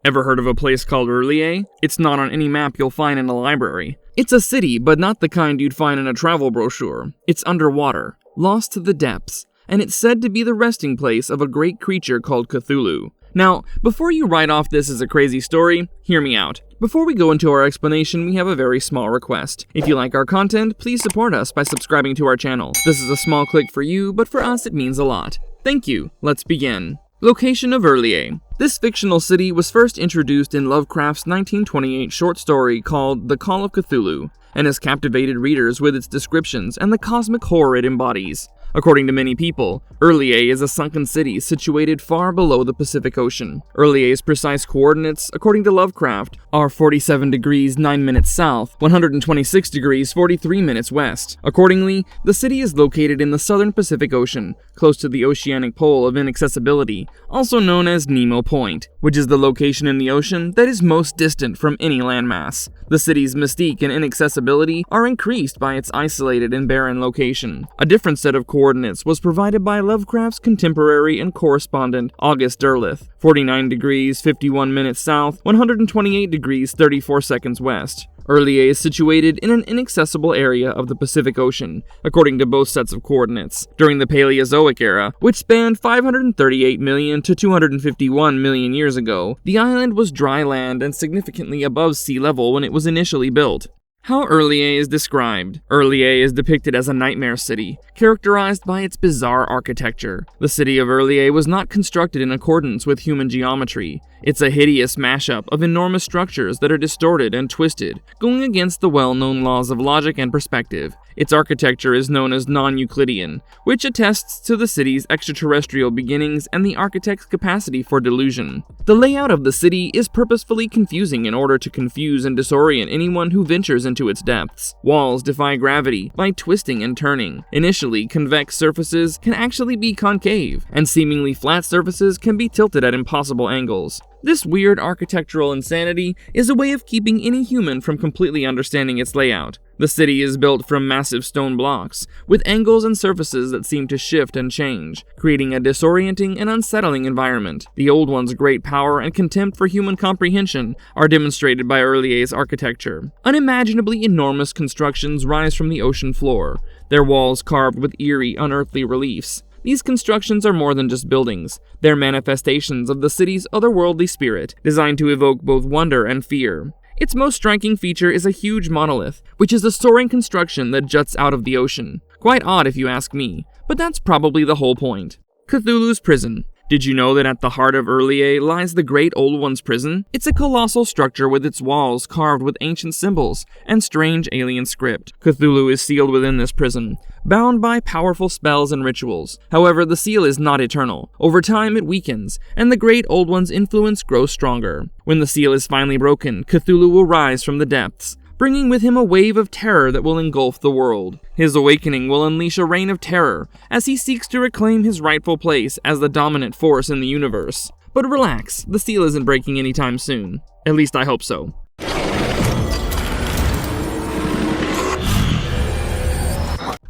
Ever heard of a place called R'lyeh? It's not on any map you'll find in a library. It's a city, but not the kind you'd find in a travel brochure. It's underwater, lost to the depths, and it's said to be the resting place of a great creature called Cthulhu. Now, before you write off this as a crazy story, hear me out. Before we go into our explanation, we have a very small request. If you like our content, please support us by subscribing to our channel. This is a small click for you, but for us it means a lot. Thank you. Let's begin. Location of R'lyeh. This fictional city was first introduced in Lovecraft's 1928 short story called The Call of Cthulhu, and has captivated readers with its descriptions and the cosmic horror it embodies. According to many people, R'lyeh is a sunken city situated far below the Pacific Ocean. R'lyeh's precise coordinates, according to Lovecraft, are 47 degrees 9 minutes south, 126 degrees 43 minutes west. Accordingly, the city is located in the southern Pacific Ocean, close to the oceanic pole of inaccessibility, also known as Nemo Point, which is the location in the ocean that is most distant from any landmass. The city's mystique and inaccessibility are increased by its isolated and barren location. A different set of coordinates was provided by Lovecraft's contemporary and correspondent August Derleth: 49 degrees 51 minutes south, 128 degrees 34 seconds west. R'lyeh is situated in an inaccessible area of the Pacific Ocean, according to both sets of coordinates. During the Paleozoic era, which spanned 538 million to 251 million years ago, the island was dry land and significantly above sea level when it was initially built. How R'lyeh is described. R'lyeh is depicted as a nightmare city, characterized by its bizarre architecture. The city of R'lyeh was not constructed in accordance with human geometry. It's a hideous mashup of enormous structures that are distorted and twisted, going against the well-known laws of logic and perspective. Its architecture is known as non-Euclidean, which attests to the city's extraterrestrial beginnings and the architect's capacity for delusion. The layout of the city is purposefully confusing in order to confuse and disorient anyone who ventures into its depths. Walls defy gravity by twisting and turning. Initially, convex surfaces can actually be concave, and seemingly flat surfaces can be tilted at impossible angles. This weird architectural insanity is a way of keeping any human from completely understanding its layout. The city is built from massive stone blocks, with angles and surfaces that seem to shift and change, creating a disorienting and unsettling environment. The Old One's great power and contempt for human comprehension are demonstrated by R'lyeh's architecture. Unimaginably enormous constructions rise from the ocean floor, their walls carved with eerie, unearthly reliefs. These constructions are more than just buildings. They're manifestations of the city's otherworldly spirit, designed to evoke both wonder and fear. Its most striking feature is a huge monolith, which is a soaring construction that juts out of the ocean. Quite odd if you ask me, but that's probably the whole point. Cthulhu's Prison. Did you know that at the heart of R'lyeh lies the Great Old One's prison? It's a colossal structure with its walls carved with ancient symbols and strange alien script. Cthulhu is sealed within this prison, bound by powerful spells and rituals. However, the seal is not eternal. Over time, it weakens, and the Great Old One's influence grows stronger. When the seal is finally broken, Cthulhu will rise from the depths, bringing with him a wave of terror that will engulf the world. His awakening will unleash a reign of terror as he seeks to reclaim his rightful place as the dominant force in the universe. But relax, the seal isn't breaking anytime soon. At least I hope so.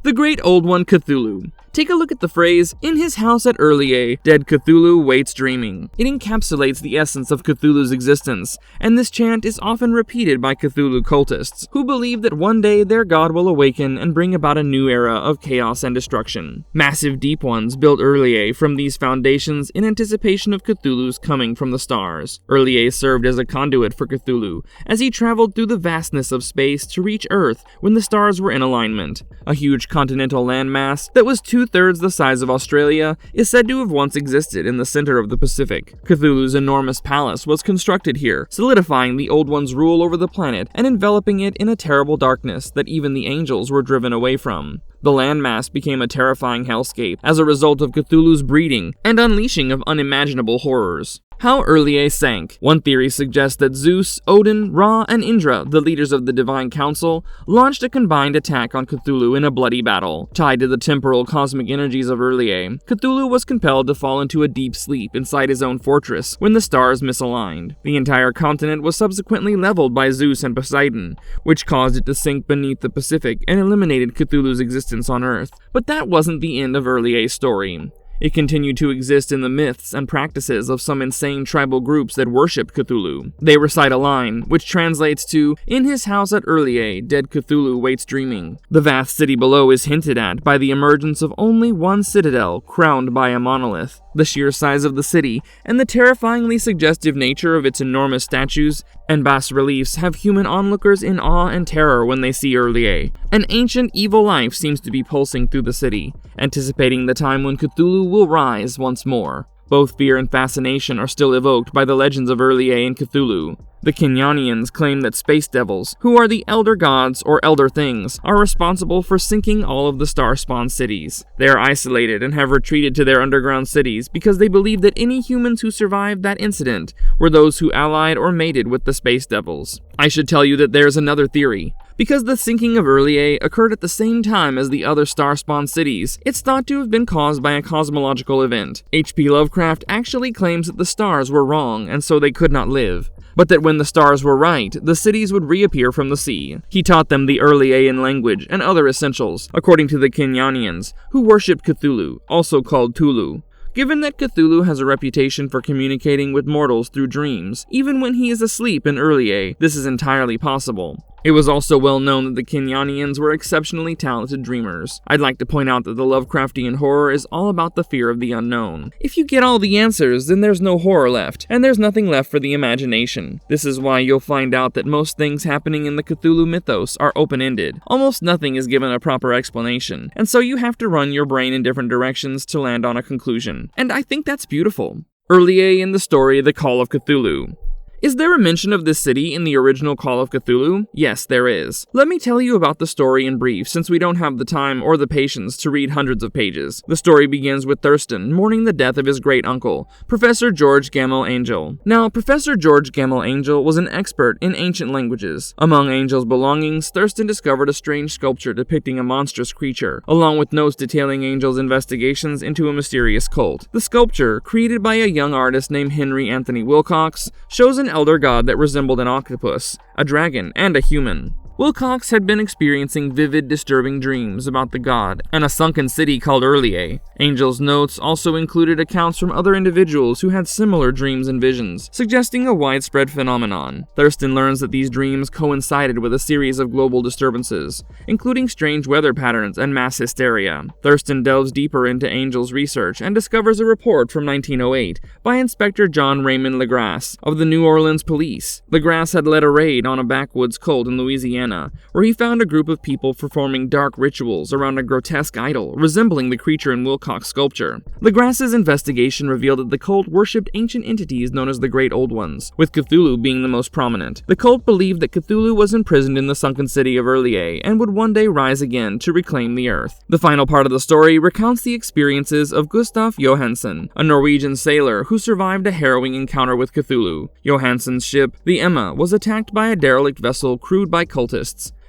The Great Old One Cthulhu. Take a look at the phrase, "In his house at R'lyeh, dead Cthulhu waits dreaming." It encapsulates the essence of Cthulhu's existence, and this chant is often repeated by Cthulhu cultists, who believe that one day their god will awaken and bring about a new era of chaos and destruction. Massive Deep Ones built R'lyeh from these foundations in anticipation of Cthulhu's coming from the stars. R'lyeh served as a conduit for Cthulhu, as he traveled through the vastness of space to reach Earth when the stars were in alignment. A huge continental landmass that was two-thirds the size of Australia is said to have once existed in the center of the Pacific. Cthulhu's enormous palace was constructed here, solidifying the Old One's rule over the planet and enveloping it in a terrible darkness that even the angels were driven away from. The landmass became a terrifying hellscape as a result of Cthulhu's breeding and unleashing of unimaginable horrors. How R'lyeh sank. One theory suggests that Zeus, Odin, Ra, and Indra, the leaders of the Divine Council, launched a combined attack on Cthulhu in a bloody battle. Tied to the temporal cosmic energies of R'lyeh, Cthulhu was compelled to fall into a deep sleep inside his own fortress when the stars misaligned. The entire continent was subsequently leveled by Zeus and Poseidon, which caused it to sink beneath the Pacific and eliminated Cthulhu's existence on Earth. But that wasn't the end of R'lyeh's story. It continued to exist in the myths and practices of some insane tribal groups that worship Cthulhu. They recite a line, which translates to, "In his house at Urlier, dead Cthulhu waits dreaming." The vast city below is hinted at by the emergence of only one citadel crowned by a monolith. The sheer size of the city and the terrifyingly suggestive nature of its enormous statues and bas-reliefs have human onlookers in awe and terror when they see Urlier. An ancient evil life seems to be pulsing through the city, anticipating the time when Cthulhu will rise once more. Both fear and fascination are still evoked by the legends of Urlier and Cthulhu. The Kenyanians claim that space devils, who are the elder gods or elder things, are responsible for sinking all of the star-spawned cities. They are isolated and have retreated to their underground cities because they believe that any humans who survived that incident were those who allied or mated with the space devils. I should tell you that there's another theory. Because the sinking of Urlier occurred at the same time as the other star-spawned cities, it's thought to have been caused by a cosmological event. H.P. Lovecraft actually claims that the stars were wrong and so they could not live, but that when the stars were right, the cities would reappear from the sea. He taught them the Urliaean language and other essentials, according to the Kenyanians, who worship Cthulhu, also called Tulu. Given that Cthulhu has a reputation for communicating with mortals through dreams, even when he is asleep in Urlier, this is entirely possible. It was also well known that the Kenyanians were exceptionally talented dreamers. I'd like to point out that the Lovecraftian horror is all about the fear of the unknown. If you get all the answers, then there's no horror left, and there's nothing left for the imagination. This is why you'll find out that most things happening in the Cthulhu mythos are open-ended. Almost nothing is given a proper explanation, and so you have to run your brain in different directions to land on a conclusion. And I think that's beautiful. Urlier in the story The Call of Cthulhu. Is there a mention of this city in the original Call of Cthulhu? Yes, there is. Let me tell you about the story in brief, since we don't have the time or the patience to read hundreds of pages. The story begins with Thurston mourning the death of his great-uncle, Professor George Gamel Angel. Now, Professor George Gamel Angel was an expert in ancient languages. Among Angel's belongings, Thurston discovered a strange sculpture depicting a monstrous creature, along with notes detailing Angel's investigations into a mysterious cult. The sculpture, created by a young artist named Henry Anthony Wilcox, shows an elder god that resembled an octopus, a dragon, and a human. Wilcox had been experiencing vivid, disturbing dreams about the god and a sunken city called Urlier. Angel's notes also included accounts from other individuals who had similar dreams and visions, suggesting a widespread phenomenon. Thurston learns that these dreams coincided with a series of global disturbances, including strange weather patterns and mass hysteria. Thurston delves deeper into Angel's research and discovers a report from 1908 by Inspector John Raymond Legrasse of the New Orleans Police. Legrasse had led a raid on a backwoods cult in Louisiana, where he found a group of people performing dark rituals around a grotesque idol resembling the creature in Wilcox sculpture. Legrasse's investigation revealed that the cult worshipped ancient entities known as the Great Old Ones, with Cthulhu being the most prominent. The cult believed that Cthulhu was imprisoned in the sunken city of Urlier and would one day rise again to reclaim the earth. The final part of the story recounts the experiences of Gustaf Johansen, a Norwegian sailor who survived a harrowing encounter with Cthulhu. Johansen's ship, the Emma, was attacked by a derelict vessel crewed by cultists.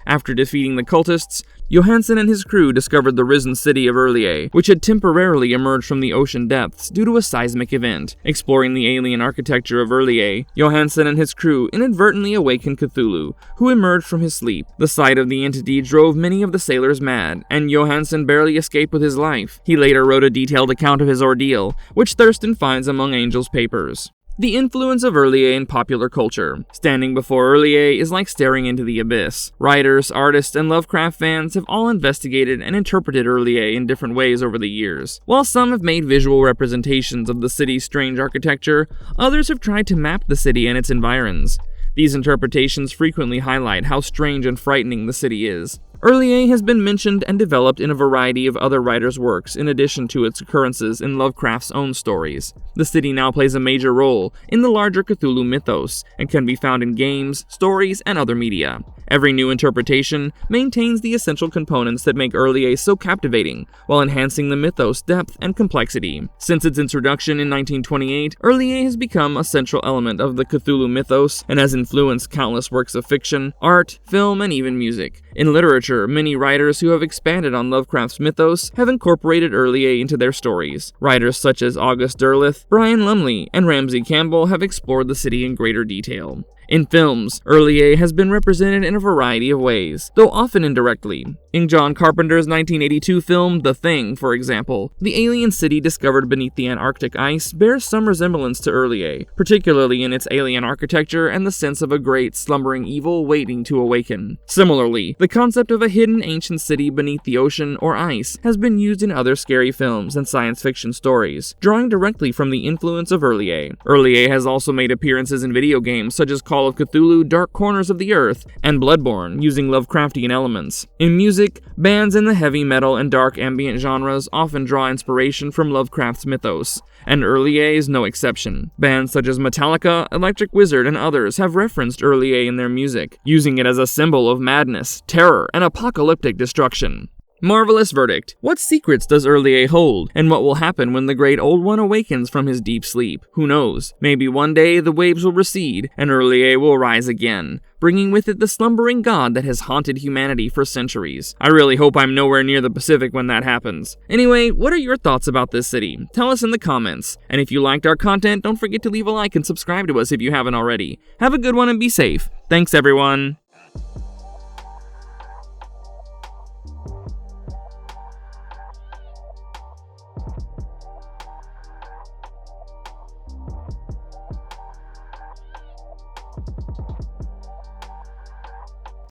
After defeating the cultists, Johansen and his crew discovered the risen city of Urlier, which had temporarily emerged from the ocean depths due to a seismic event. Exploring the alien architecture of Urlier, Johansen and his crew inadvertently awakened Cthulhu, who emerged from his sleep. The sight of the entity drove many of the sailors mad, and Johansen barely escaped with his life. He later wrote a detailed account of his ordeal, which Thurston finds among Angel's papers. The influence of Urlier in popular culture. Standing before Urlier is like staring into the abyss. Writers, artists, and Lovecraft fans have all investigated and interpreted Urlier in different ways over the years. While some have made visual representations of the city's strange architecture, others have tried to map the city and its environs. These interpretations frequently highlight how strange and frightening the city is. Urlier has been mentioned and developed in a variety of other writers' works in addition to its occurrences in Lovecraft's own stories. The city now plays a major role in the larger Cthulhu mythos and can be found in games, stories, and other media. Every new interpretation maintains the essential components that make Urlier so captivating, while enhancing the mythos' depth and complexity. Since its introduction in 1928, Urlier has become a central element of the Cthulhu mythos and has influenced countless works of fiction, art, film, and even music. In literature, literature, many writers who have expanded on Lovecraft's mythos have incorporated Earlier into their stories. Writers such as August Derleth, Brian Lumley, and Ramsey Campbell have explored the city in greater detail. In films, Earlier has been represented in a variety of ways, though often indirectly. In John Carpenter's 1982 film The Thing, for example, the alien city discovered beneath the Antarctic ice bears some resemblance to Earlier, particularly in its alien architecture and the sense of a great, slumbering evil waiting to awaken. Similarly, the concept of a hidden ancient city beneath the ocean or ice has been used in other scary films and science fiction stories, drawing directly from the influence of Earlier. Earlier has also made appearances in video games such as Call of Cthulhu, Dark Corners of the Earth, and Bloodborne, using Lovecraftian elements. In music, bands in the heavy metal and dark ambient genres often draw inspiration from Lovecraft's mythos, and Earlier is no exception. Bands such as Metallica, Electric Wizard, and others have referenced Earlier in their music, using it as a symbol of madness, terror, and apocalyptic destruction. Marvelous verdict. What secrets does Earlier hold, and what will happen when the Great Old One awakens from his deep sleep? Who knows? Maybe one day the waves will recede, and Earlier will rise again, bringing with it the slumbering god that has haunted humanity for centuries. I really hope I'm nowhere near the Pacific when that happens. Anyway, what are your thoughts about this city? Tell us in the comments. And if you liked our content, don't forget to leave a like and subscribe to us if you haven't already. Have a good one and be safe. Thanks, everyone.